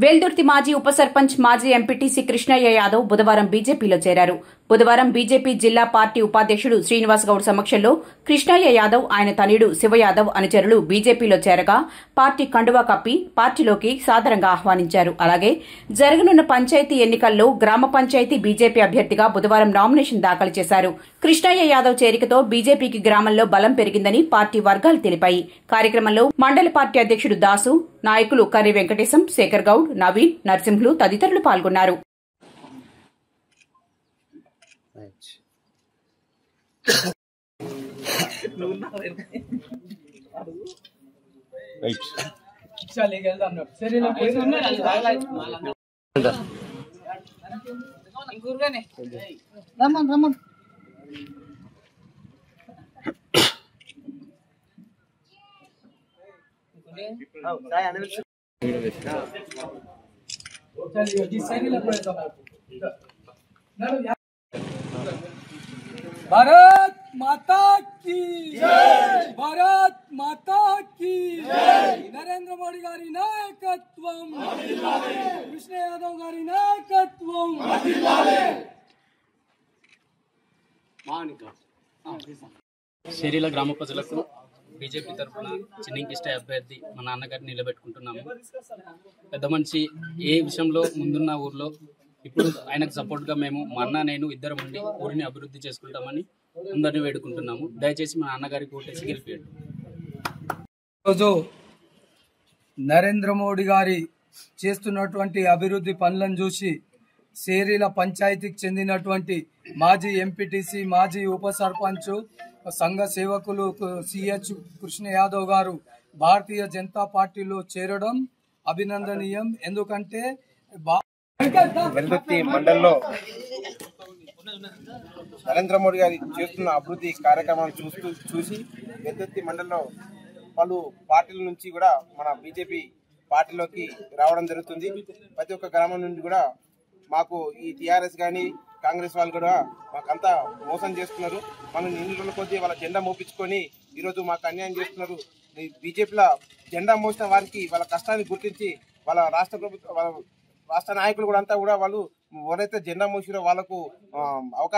వెల్దుర్తి మాజీ ఉప సర్పంచ్ మాజీ ఎంపీటీసీ కృష్ణయ్య యాదవ్ బుధవారం బీజేపీలో చేరారు. బుధవారం బీజేపీ జిల్లా పార్టీ ఉపాధ్యక్షుడు శ్రీనివాస్ గౌడ్ సమక్షంలో కృష్ణయ్య యాదవ్ ఆయన తనయుడు శివ యాదవ్ అనుచరులు బీజేపీలో చేరగా పార్టీ కండువా కప్పి పార్టీలోకి సాదరంగా ఆహ్వానించారు. అలాగే జరగనున్న పంచాయతీ ఎన్నికల్లో గ్రామ పంచాయతీ బీజేపీ అభ్యర్థిగా బుధవారం నామినేషన్ దాఖలు చేశారు. కృష్ణయ్య యాదవ్ చేరికతో బీజేపీకి గ్రామంలో బలం పెరిగిందని పార్టీ వర్గాలు తెలిపాయి. కార్యక్రమంలో మండల పార్టీ అధ్యక్షుడు దాసు, నాయకులు కర్రి వెంకటేశం, శేఖర్ గౌడ్, నవీన్, నరసింహులు తదితరులు పాల్గొన్నారు. भारत माता की जय, भारत माता की जय। नरेंद्र मोदी गारी नायकत्वम, कृष्ण यादव गारी नायकत्वम। శరీల గ్రామ ప్రజలకు బీజేపీ తరఫున చిన్నింకిష్ట అభ్యర్థి మా నాన్నగారిని నిలబెట్టుకుంటున్నాము. పెద్ద మనిషి ఏ విషయంలో ముందున్న ఊర్లో ఇప్పుడు ఆయనకు సపోర్ట్గా మేము మా అన్న నేను ఇద్దరం ఉండి ఊరిని అభివృద్ధి చేసుకుంటామని అందరినీ వేడుకుంటున్నాము. దయచేసి మా నాన్నగారికి ఓటేసి గెలిపేయండి. ఈరోజు నరేంద్ర మోడీ గారి చేస్తున్నటువంటి అభివృద్ధి పనులను చూసి శేరీల పంచాయతీకి చెందినటువంటి మాజీ ఎంపీటీసీ, మాజీ ఉప సర్పంచ్, సంఘ సేవకులు సిహెచ్ కృష్ణ యాదవ్ గారు భారతీయ జనతా పార్టీలో చేరడం అభినందనీయం. ఎందుకంటే వెల్దుర్తి మండలంలో నరేంద్ర మోడీ గారి చేస్తున్న అభివృద్ధి కార్యక్రమాలను చూసి వెల్దుర్తి మండలంలో పలు పార్టీల నుంచి కూడా మన బీజేపీ పార్టీలోకి రావడం జరుగుతుంది. ప్రతి ఒక్క గ్రామం నుండి కూడా మాకు ఈ టీఆర్ఎస్ కానీ కాంగ్రెస్ వాళ్ళు కూడా మాకంతా మోసం చేస్తున్నారు. మనం ఇన్ని రోజుల కొద్దీ వాళ్ళ జెండా మోపించుకొని ఈరోజు మాకు అన్యాయం చేస్తున్నారు. బీజేపీలో జెండా మోసిన వారికి వాళ్ళ కష్టాన్ని గుర్తించి వాళ్ళ రాష్ట్ర నాయకులు కూడా అంతా కూడా వాళ్ళు ఎవరైతే జెండా మోసిరో వాళ్ళకు అవకాశం